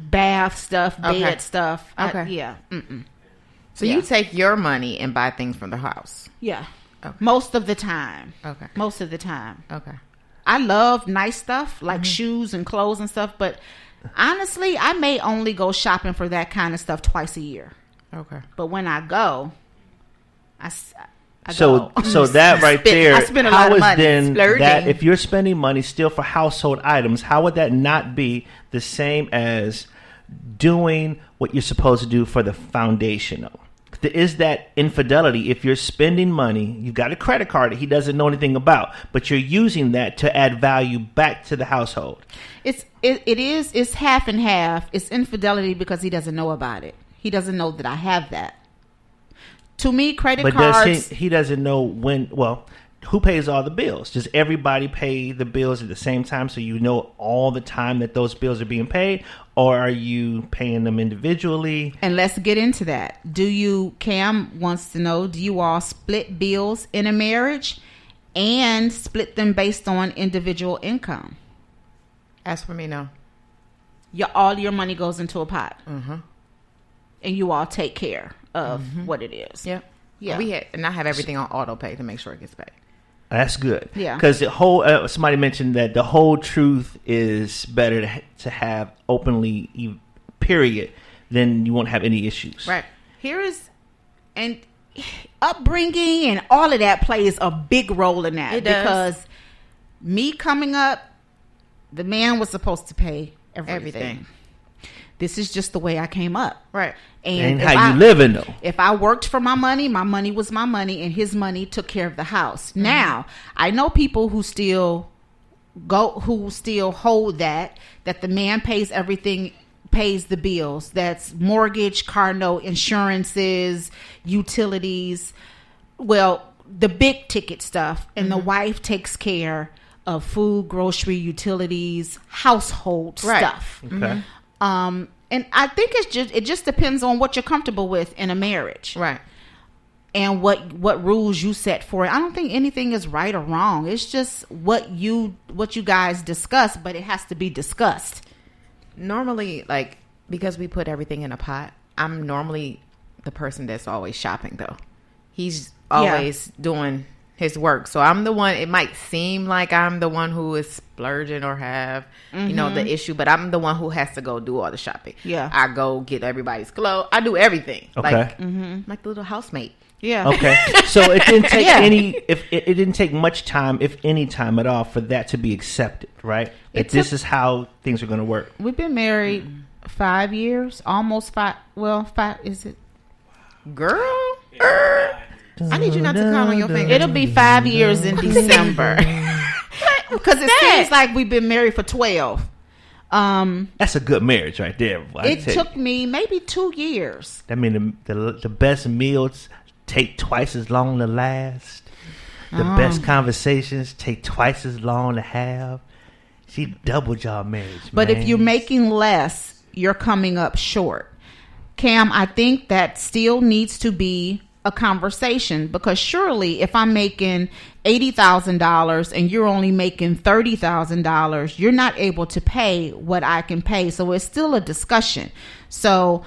bath stuff, bed stuff. Okay. So you take your money and buy things from the house. Yeah. Okay. Most of the time. Okay. Most of the time. Okay. I love nice stuff like shoes and clothes and stuff, but honestly, I may only go shopping for that kind of stuff twice a year. Okay. But when I go, So that right there, I spend a lot of money then splurging. that if you're spending money still for household items, how would that not be the same as doing what you're supposed to do for the foundational? Is that infidelity if you're spending money, you've got a credit card that he doesn't know anything about, but you're using that to add value back to the household? It's half and half. It's infidelity because he doesn't know about it. He doesn't know that I have that. To me, credit cards... But he doesn't know when... Well, who pays all the bills? Does everybody pay the bills at the same time so you know all the time that those bills are being paid? Or are you paying them individually? And let's get into that. Cam wants to know, do you all split bills in a marriage and split them based on individual income? As for me, no. All your money goes into a pot. Mm-hmm. And you all take care of what it is. Yeah. And I have everything on auto pay to make sure it gets paid. That's good. Yeah. Because the whole somebody mentioned that the whole truth is better to have openly, period, then you won't have any issues. Right. And upbringing and all of that plays a big role in that. It does. Because me coming up, the man was supposed to pay everything. This is just the way I came up. Right. And how you living, though. If I worked for my money was my money, and his money took care of the house. Mm-hmm. Now, I know people who still hold that the man pays everything, pays the bills. That's mortgage, car note, insurances, utilities. Well, the big ticket stuff. And the wife takes care of food, grocery, utilities, household stuff. Okay. And I think it just depends on what you're comfortable with in a marriage. Right. And what rules you set for it. I don't think anything is right or wrong. It's just what you guys discuss, but it has to be discussed. Normally, because we put everything in a pot, I'm normally the person that's always shopping, though. He's always doing his work. So I'm the one, it might seem like I'm the one who is splurging or have, the issue, but I'm the one who has to go do all the shopping. Yeah. I go get everybody's clothes. I do everything. Okay. Like the little housemate. Yeah. Okay. So it didn't take it didn't take much time, if any time at all, for that to be accepted, right? This is how things are going to work. We've been married 5 years, almost 5. Well, 5 is it? Girl. I need you not to count on your fingers. It'll be 5 years in December. Because it seems like we've been married for 12. That's a good marriage right there. It took me maybe 2 years. I mean, the best meals take twice as long to last. The best conversations take twice as long to have. She doubled y'all marriage. But if you're making less, you're coming up short. Cam, I think that still needs to be a conversation, because surely if I'm making $80,000 and you're only making $30,000, you're not able to pay what I can pay. So it's still a discussion. So,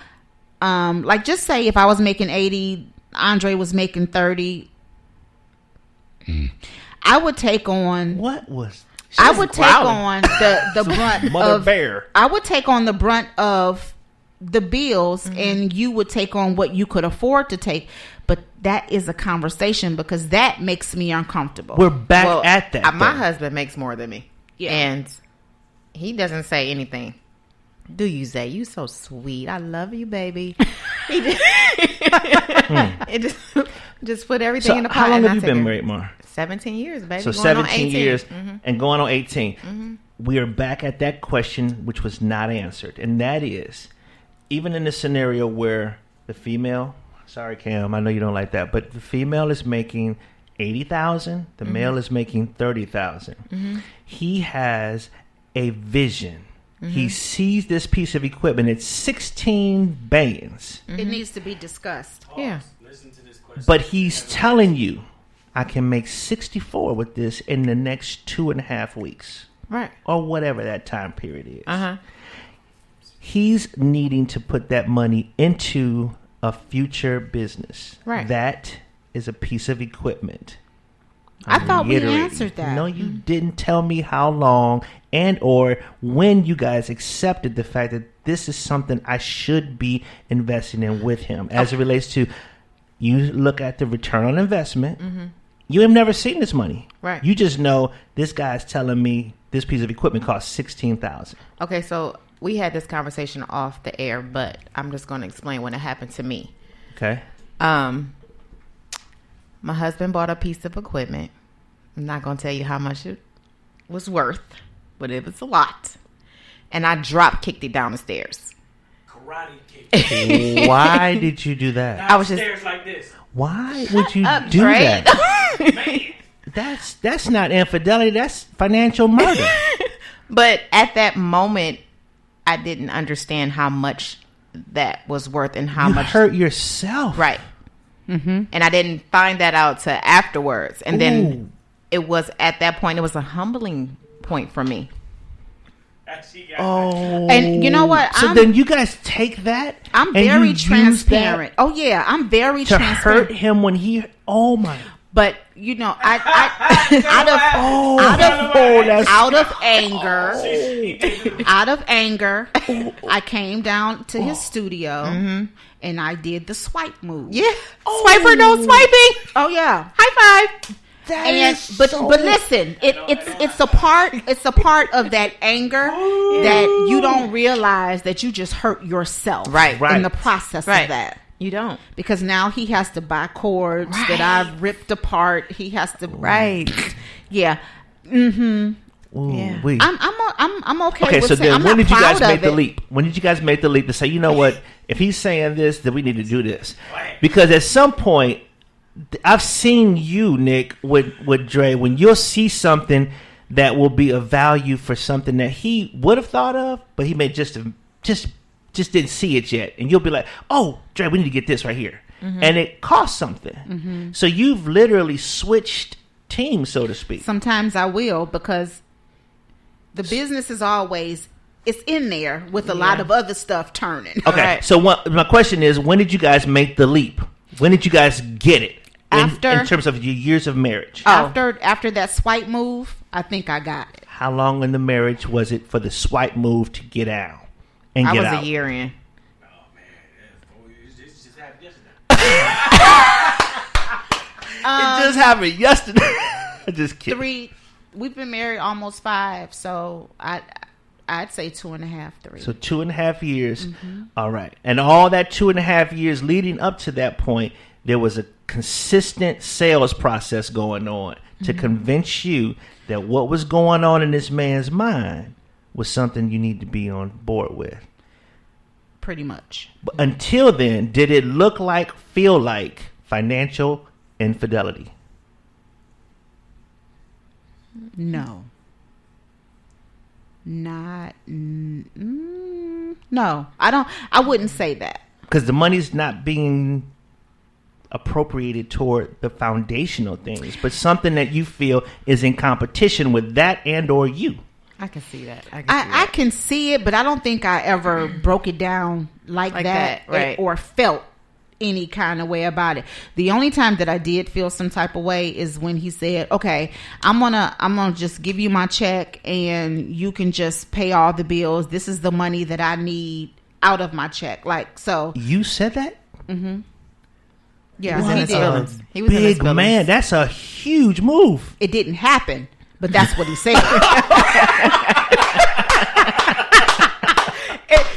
just say if I was making 80, Andre was making 30, I would take on I would take on the brunt of bear. I would take on the brunt of the bills, and you would take on what you could afford to take. But that is a conversation, because that makes me uncomfortable. We're back at that. My husband makes more than me. Yeah. And he doesn't say anything. Do you, Zay? You so sweet. I love you, baby. He just put everything in the pot. How long have you been married, Mar? 17 years, baby. So 17 years and going on 18. We are back at that question which was not answered. And that is, even in the scenario where the female... Sorry, Cam, I know you don't like that, but the female is making $80,000. The male is making $30,000. He has a vision. He sees this piece of equipment. It's 16 bands. It needs to be discussed. Yeah. Listen to this question. But he's telling you, I can make 64 with this in the next 2.5 weeks. Right. Or whatever that time period is. he's needing to put that money into a future business. Right. That is a piece of equipment. I thought we Reiterating. answered that. No, you didn't tell me how long and or when you guys accepted the fact that this is something I should be investing in with him as it relates to you look at the return on investment. Mm-hmm. You have never seen this money. Right. You just know this guy's telling me this piece of equipment costs $16,000. Okay, so we had this conversation off the air, but I'm just going to explain when it happened to me. Okay. My husband bought a piece of equipment. I'm not going to tell you how much it was worth, but it was a lot. And I drop kicked it down the stairs. Karate kick. Why did you do that? I was just like this. Why would you do right? that? Man. That's not infidelity. That's financial murder. But at that moment, I didn't understand how much that was worth and how you much hurt yourself. Right. Mm-hmm. And I didn't find that out till afterwards. And then it was at that point, it was a humbling point for me. Oh. And you know what? So then you guys take that. I'm and very you use transparent. that Oh yeah, I'm very to transparent. hurt him when he. Oh my. But you know, I out of anger, I came down to his studio and I did the swipe move. Yeah. Swiper, no swiping. Oh yeah. High five. But listen, it's a part of that anger that you don't realize that you just hurt yourself Right. in the process of that. You don't. Because now he has to buy cords that I've ripped apart. He has to Yeah. Mm-hmm. Ooh, Yeah. wait. I'm okay. Okay, with so saying, then I'm when not did you guys proud make of the it. leap? When did you guys make the leap to say, you know what, if he's saying this, then we need to do this? Because at some point, I've seen you, Nick, with Dre, when you'll see something that will be of value for something that he would have thought of, but he may just didn't see it yet. And you'll be like, oh, Dre, we need to get this right here. Mm-hmm. And it costs something. Mm-hmm. So you've literally switched teams, so to speak. Sometimes I will, because the business is always, it's in there with a lot of other stuff turning. Okay, Right. so my question is, when did you guys make the leap? When did you guys get it? In terms of your years of marriage. After that swipe move, I think I got it. How long in the marriage was it for the swipe move to get out and I get was out? a year in. Oh, man. This just happened yesterday. It just happened yesterday. I'm just kidding. We've been married almost 5, so I'd say 2.5, 3. So 2.5 years. Mm-hmm. All right. And all that 2.5 years leading up to that point, there was a consistent sales process going on to convince you that what was going on in this man's mind was something you need to be on board with. Pretty much. But until then, did it look like, feel like financial infidelity? No. No, I wouldn't say that. Because the money's not being appropriated toward the foundational things, but something that you feel is in competition with that and or you. I can see that. I can see it, but I don't think I ever broke it down like that right. or felt any kind of way about it. The only time that I did feel some type of way is when he said, okay, I'm gonna just give you my check and you can just pay all the bills. This is the money that I need out of my check. Like, so you said that? Mm-hmm. Yeah, he did. He was big man. That's a huge move. It didn't happen, but that's what he said.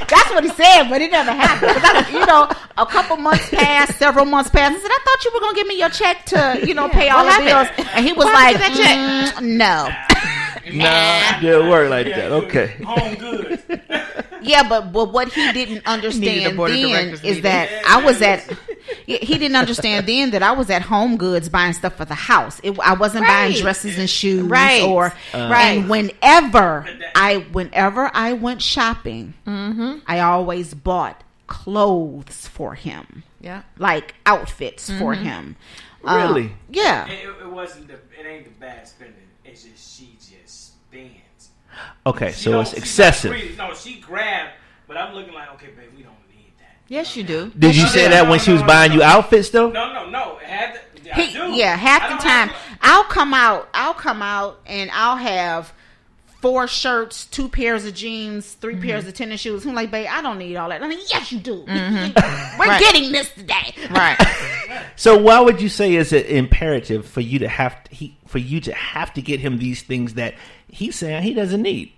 That's what he said, but it never happened. But a couple months passed, several months passed. I said, I thought you were going to give me your check to, pay all the bills. And he was like, no. Nah, it didn't work like that. Okay. Home goods. Yeah, but what he didn't understand then is that I was at... He didn't understand then that I was at Home Goods buying stuff for the house. I wasn't buying dresses and shoes, and whenever I went shopping, I always bought clothes for him. Yeah, like outfits for him. Really? Yeah. It wasn't it ain't the bad spending. It's just she just spends. Okay, so it's excessive. No, she grabbed But I'm looking like, okay, babe, we don't need that. Yes, you do. Did you say that when she was buying you outfits though? No. I do. Yeah, half the time I'll come out and I'll have 4 shirts, 2 pairs of jeans, 3 pairs of tennis shoes. I'm like, babe, I don't need all that. I mean, yes, you do. We're getting this today. Right. So why would you say is it imperative for you to have to get him these things that he's saying he doesn't need?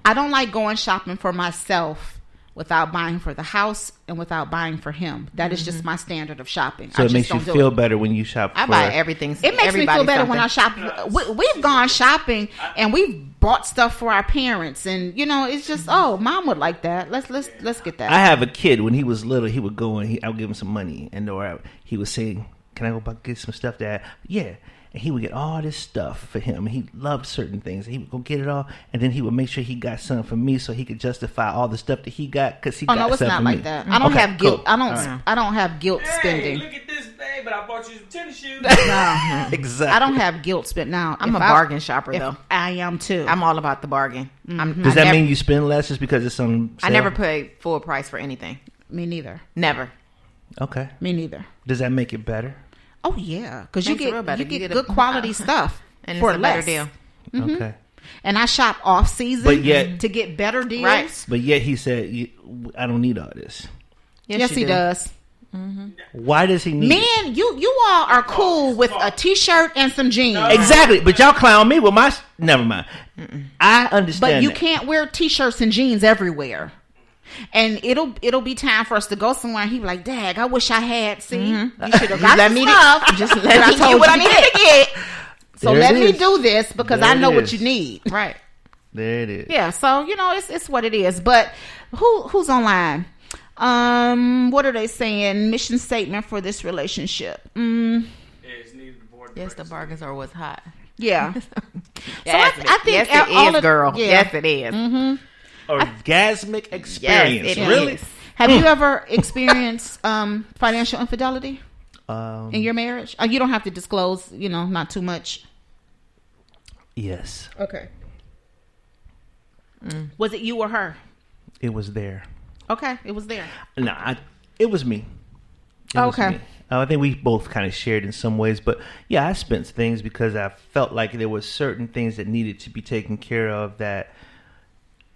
I don't like going shopping for myself without buying for the house and without buying for him. That is just my standard of shopping. So it makes you feel better when you shop. I buy everything. It makes me feel better when I shop. We've gone shopping and we've bought stuff for our parents, and it's just mom would like that. Let's get that. I have a kid. When he was little, he would go and I'll give him some money, and or he would say, "Can I go get some stuff, Dad?" Yeah. And he would get all this stuff for him. He loved certain things. He would go get it all, and then he would make sure he got something for me, so he could justify all the stuff that he got because he got something for me. Oh no, it's not like that. I don't have guilt. Cool. I don't have guilt spending. Look at this, babe, but I bought you some tennis shoes. No, Exactly. I don't have guilt spend. Now I'm a bargain shopper, if though. I am too. I'm all about the bargain. Does that mean you spend less just because it's on sale? I never pay full price for anything. Me neither. Never. Okay. Me neither. Does that make it better? Oh yeah, because you Makes it real better. get You get good quality stuff And for it's a less. better deal. Okay. And I shop off season, But yet- to get better deals. Right. But yet he said, "I don't need all this." Yes, you he do. does. Why does he need it? Men, you all are cool with a t-shirt and some jeans. Exactly, but y'all clown me with my. Never mind. I understand. But you that. can't wear t-shirts and jeans everywhere. And it'll be time for us to go somewhere. And he be like, "Dag, I wish I had. See, you should have got let me me stuff. Just let that me I told get what I you needed to get." So There let it me is. do this because There I it know what is. you need. Right. There it is. Yeah. So it's what it is. But who's online? What are they saying? Mission statement for this relationship. It's neither the board Yes, the bargains are what's hot. Yeah. Yes, I think yes, it all is, of- girl. yeah. Yes, it is. Orgasmic experience. Yes, it really? is. Have you ever experienced financial infidelity Um, in your marriage? You don't have to disclose, not too much. yes, Okay. Was it you or her? it was there. Okay, it was there. No, it was me. It was Okay. me. I think we both kind of shared in some ways, but yeah, I spent things because I felt like there were certain things that needed to be taken care of that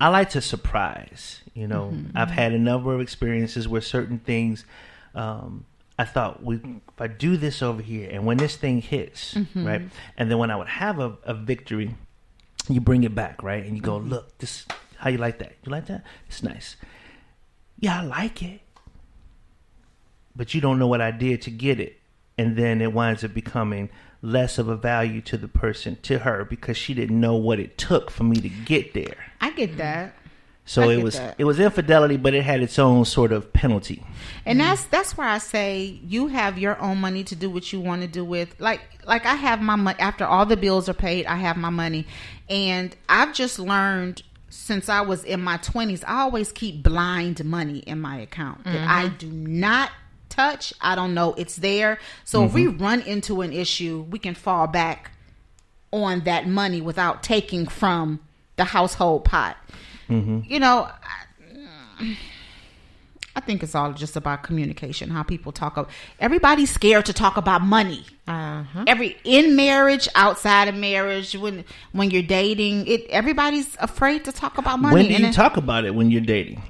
I like to surprise. I've had a number of experiences where certain things I thought, if I do this over here, and when this thing hits, right, and then when I would have a victory, you bring it back, right, and you go, look, this, how you like that? You like that? It's nice. Yeah, I like it. But you don't know what I did to get it. And then it winds up becoming less of a value to the person, to her, because she didn't know what it took for me to get there. I get that. So I it get was that. it was infidelity, but it had its own sort of penalty. And that's where I say you have your own money to do what you want to do with. Like I have my money after all the bills are paid. I have my money, and I've just learned since I was in my 20s. I always keep blind money in my account that I do not touch. I don't know it's there. So if we run into an issue, we can fall back on that money without taking from the household pot. I think it's all just about communication, how people talk. Everybody's scared to talk about money. In marriage, outside of marriage, when you're dating, everybody's afraid to talk about money. When do you talk about it when you're dating?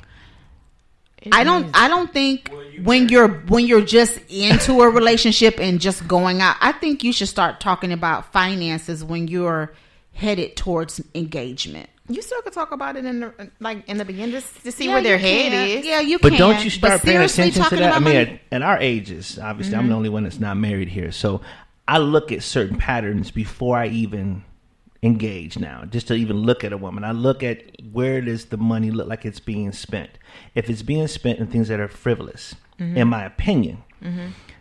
I don't think when you're just into a relationship and just going out. I think you should start talking about finances when you're headed towards engagement. You still could talk about it in the beginning just to see where their head is. Yeah, you But can. don't you start paying seriously attention to talking that? I about mean, money? at our ages, obviously, I'm the only one that's not married here. So I look at certain patterns before I even engage now, just to even look at a woman. I look at where does the money look like it's being spent. If it's being spent in things that are frivolous, in my opinion,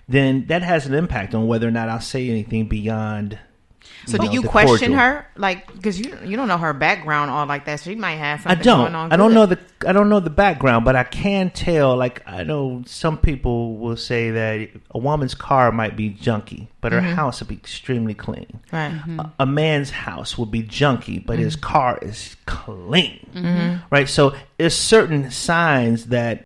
then that has an impact on whether or not I'll say anything beyond So do you the question cordial. her, like, because you don't know her background all like that? She might have I something don't. going on. I don't good. know I don't know the background, but I can tell. Like, I know some people will say that a woman's car might be junky, but her house will be extremely clean. Right. A man's house will be junky, but his car is clean. Right. So there's certain signs that